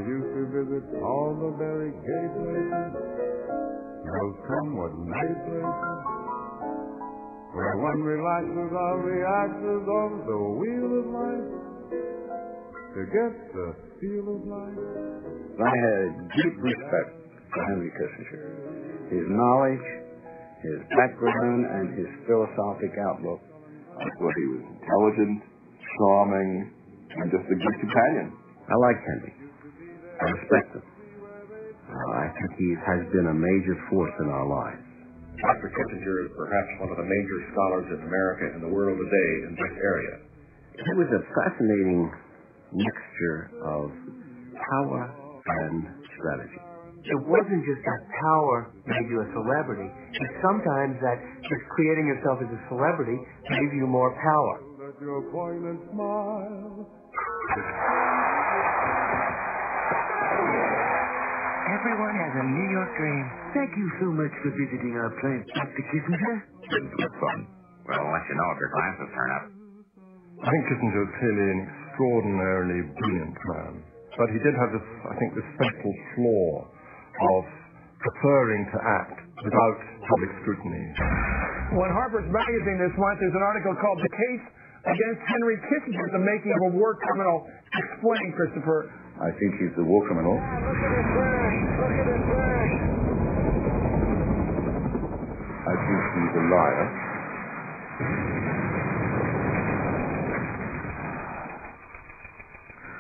used to visit all the very gay places, those somewhat nice places, where one relaxes on the axis of the wheel of life to get the feel of life. I had deep respect for Henry Kissinger. His knowledge, his background, and his philosophic outlook. I thought he was intelligent, charming, and just a good companion. I like Henry. I respect him. I think he has been a major force in our lives. Dr. Kissinger is perhaps one of the major scholars in America and the world today in this area. He was a fascinating mixture of power and strategy. It wasn't just that power made you a celebrity. It's sometimes that just creating yourself as a celebrity gave you more power. Let your poignant smile. Everyone has a New York dream. Thank you so much for visiting our plant, Dr. Kissinger. Didn't look fun. Well, I'll let you know if your glasses turn up. I think Kissinger was clearly an extraordinarily brilliant man. But he did have this, I think, this fatal flaw of preferring to act without public scrutiny. Well, in Harper's Magazine this month, there's an article called The Case Against Henry Kissinger, the Making of a War Criminal. Explain, Christopher. I think he's the war criminal. Look at his bag! Look at his bag! I think he's a liar.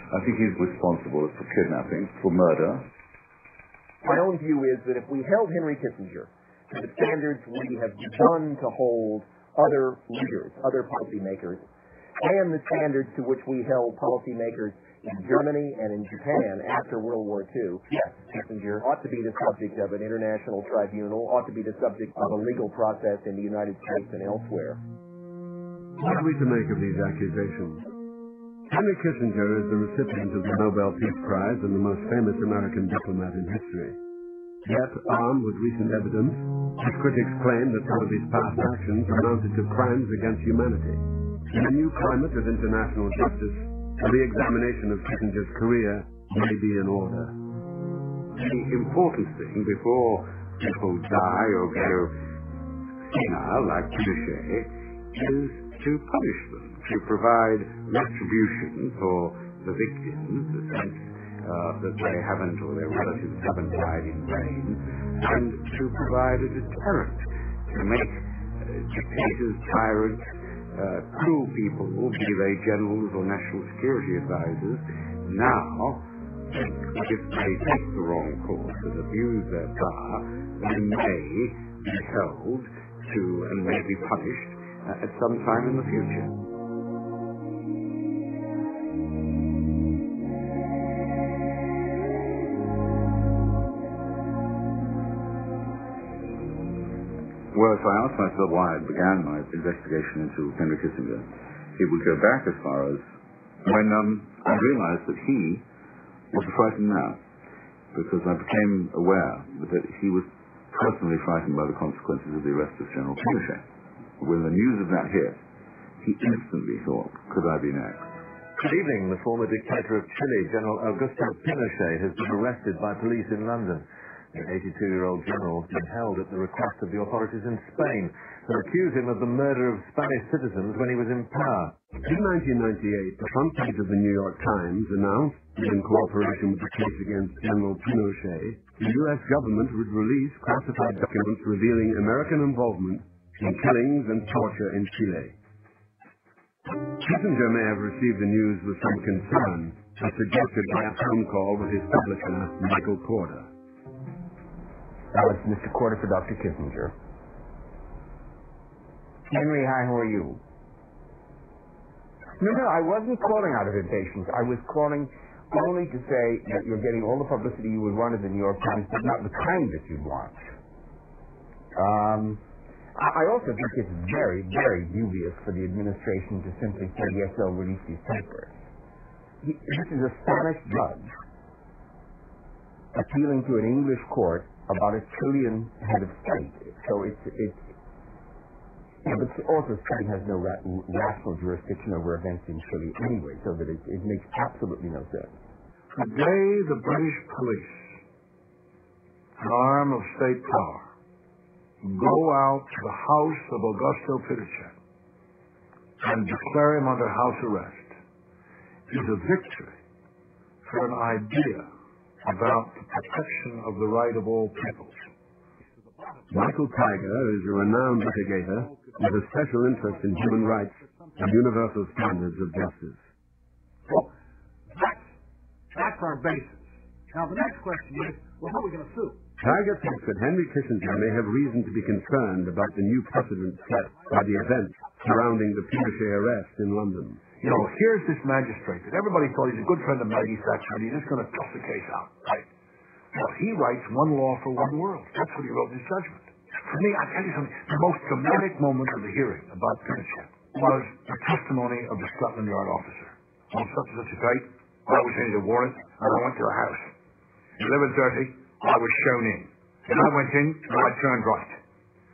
I think he's responsible for kidnapping, for murder. My own view is that if we held Henry Kissinger to the standards we have begun to hold other leaders, other policymakers, and the standards to which we held policymakers in Germany and in Japan after World War II, yes, Kissinger ought to be the subject of an international tribunal, ought to be the subject of a legal process in the United States and elsewhere. What are we to make of these accusations? Henry Kissinger is the recipient of the Nobel Peace Prize and the most famous American diplomat in history. Yet, armed with recent evidence, his critics claim that some of his past actions amounted to crimes against humanity. In a new climate of international justice, a re-examination of Kissinger's career may be in order. The important thing before people die or go senile, like Pinochet, is to punish them, to provide retribution for the victims, the sense that they haven't or their relatives haven't died in vain, and to provide a deterrent, to make dictators, tyrants, cruel people, be they generals or national security advisors, now think that if they take the wrong course and abuse their power, they may be held to and may be punished at some time in the future. Well, if I asked myself why I began my investigation into Henry Kissinger, it would go back as far as when I realized that he was a frightened man, because I became aware that he was personally frightened by the consequences of the arrest of General Pinochet. When the news of that hit, he instantly thought, could I be next? Good evening. The former dictator of Chile, General Augusto Pinochet, has been arrested by police in London. The 82-year-old general has been held at the request of the authorities in Spain, who accuse him of the murder of Spanish citizens when he was in power. In 1998, the front page of the New York Times announced that in cooperation with the case against General Pinochet, the U.S. government would release classified documents revealing American involvement in killings and torture in Chile. Kissinger may have received the news with some concern, as suggested by a phone call with his publisher, Michael Porter. Now it's Mr. Porter for Dr. Kissinger. Henry, hi, how are you? No, I wasn't calling out of impatience. I was calling only to say that you're getting all the publicity you would want at the New York Times, but not the kind that you'd want. I also think it's very, very dubious for the administration to simply say, yes, they'll release these papers. This is a Spanish judge appealing to an English court about a Chilean head of state. So but also Spain has no rational jurisdiction over events in Chile anyway, so that it makes absolutely no sense. Today, the British police, an arm of state power, go out to the house of Augusto Pinochet and declare him under house arrest is a victory for an idea about the protection of the right of all peoples. Michael Tiger is a renowned litigator with a special interest in human rights and universal standards of justice. Well, that's our basis. Now, the next question is, well, who are we going to sue? Tiger thinks that Henry Kissinger may have reason to be concerned about the new precedent set by the events surrounding the Pinochet arrest in London. You know, here's this magistrate that everybody thought he's a good friend of Maggie Thatcher and he's just going to toss the case out, right? Well, he writes one law for one world. That's what he wrote in his judgment. For me, I tell you something, the most dramatic moment of the hearing about Pinochet was the testimony of the Scotland Yard officer. On such and such a date, I was in the warrant and I went to a house. At 11:30, I was shown in. And I went in and I turned right.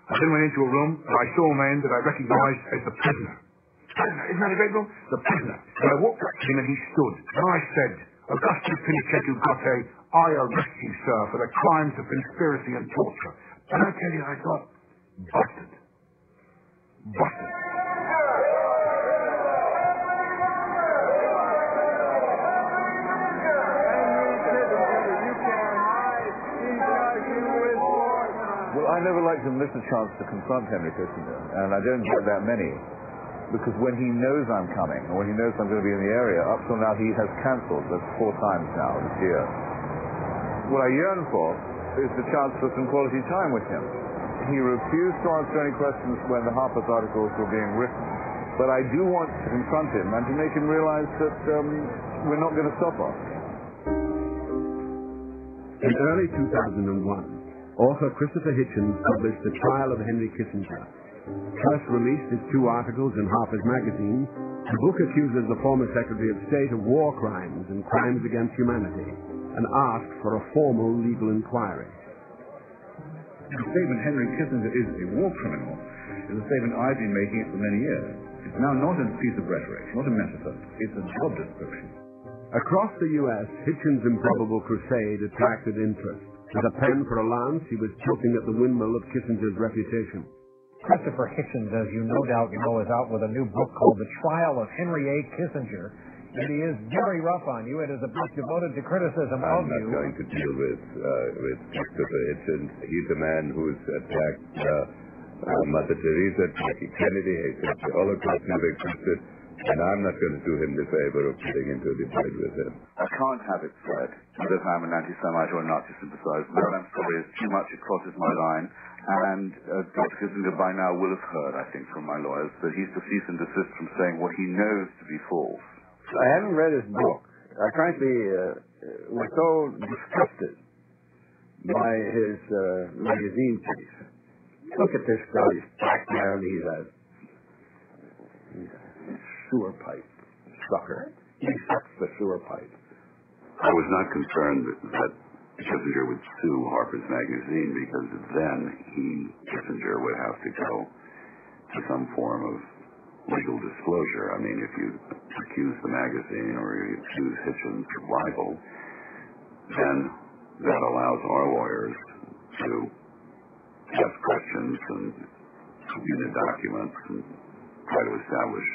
I then went into a room and I saw a man that I recognized as the prisoner. Isn't that a great room? The prisoner. And I walked up to him and he stood. And I said, Augusto Pinochet Ugarte, I arrest you, sir, for the crimes of conspiracy and torture. And I tell you, I thought, busted. Busted. Well, I never like to miss a chance to confront Henry Kissinger, and I don't get that many, because when he knows I'm coming, or when he knows I'm going to be in the area, up till now he has cancelled. That's 4 times now this year. What I yearn for is the chance for some quality time with him. He refused to answer any questions when the Harper's articles were being written, but I do want to confront him and to make him realize that we're not going to stop us. In early 2001, author Christopher Hitchens published The Trial of Henry Kissinger. First released his 2 articles in Harper's Magazine, the book accuses the former Secretary of State of war crimes and crimes against humanity, and asked for a formal legal inquiry. The statement Henry Kissinger is a war criminal is a statement I've been making for many years. It's now not a piece of rhetoric, not a metaphor. It's a job description. Across the U.S., Hitchens' improbable crusade attracted interest. With a pen for a lance, he was tilting at the windmill of Kissinger's reputation. Christopher Hitchens, as you no doubt know, is out with a new book called The Trial of Henry A. Kissinger. And he is very rough on you. It is a book devoted to criticism of you. I'm not going to deal with Christopher Hitchens. He's a man who's attacked Mother Teresa, Jackie Kennedy. He said the Holocaust never existed. And I'm not going to do him the favor of getting into a debate with him. I can't have it said that I'm an anti-Semite or a Nazi sympathizer. That I'm sorry is too much. It crosses my line. And Dr. Kissinger by now will have heard, I think, from my lawyers, that he's to cease and desist from saying what he knows to be false. I haven't read his book. I frankly was so disgusted by his magazine piece. Look at this guy's background. He's a sewer pipe sucker. He sucks the sewer pipe. I was not concerned that Kissinger would sue Harper's Magazine because then Kissinger, would have to go to some form of legal disclosure. I mean, if you accuse the magazine or you accuse Hitchens of libel, then that allows our lawyers to ask questions and subpoena documents and try to establish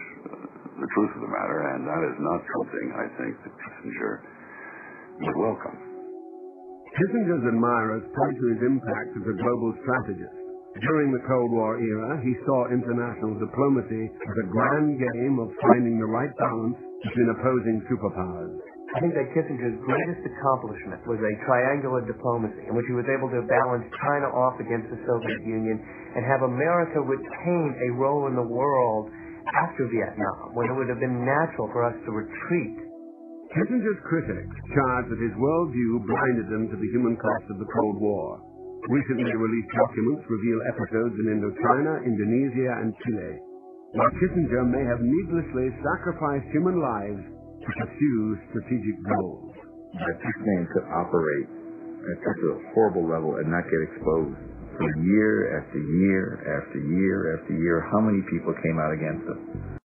the truth of the matter, and that is not something I think that Kissinger would welcome. Kissinger's admirers point to his impact as a global strategist. During the Cold War era, he saw international diplomacy as a grand game of finding the right balance between opposing superpowers. I think that Kissinger's greatest accomplishment was a triangular diplomacy in which he was able to balance China off against the Soviet Union and have America retain a role in the world after Vietnam, when it would have been natural for us to retreat. Kissinger's critics charge that his worldview blinded him to the human cost of the Cold War. Recently released documents reveal episodes in Indochina, Indonesia, and Chile, while Kissinger may have needlessly sacrificed human lives to pursue strategic goals. That this man could operate at such a horrible level and not get exposed for year after year after year after year. How many people came out against him?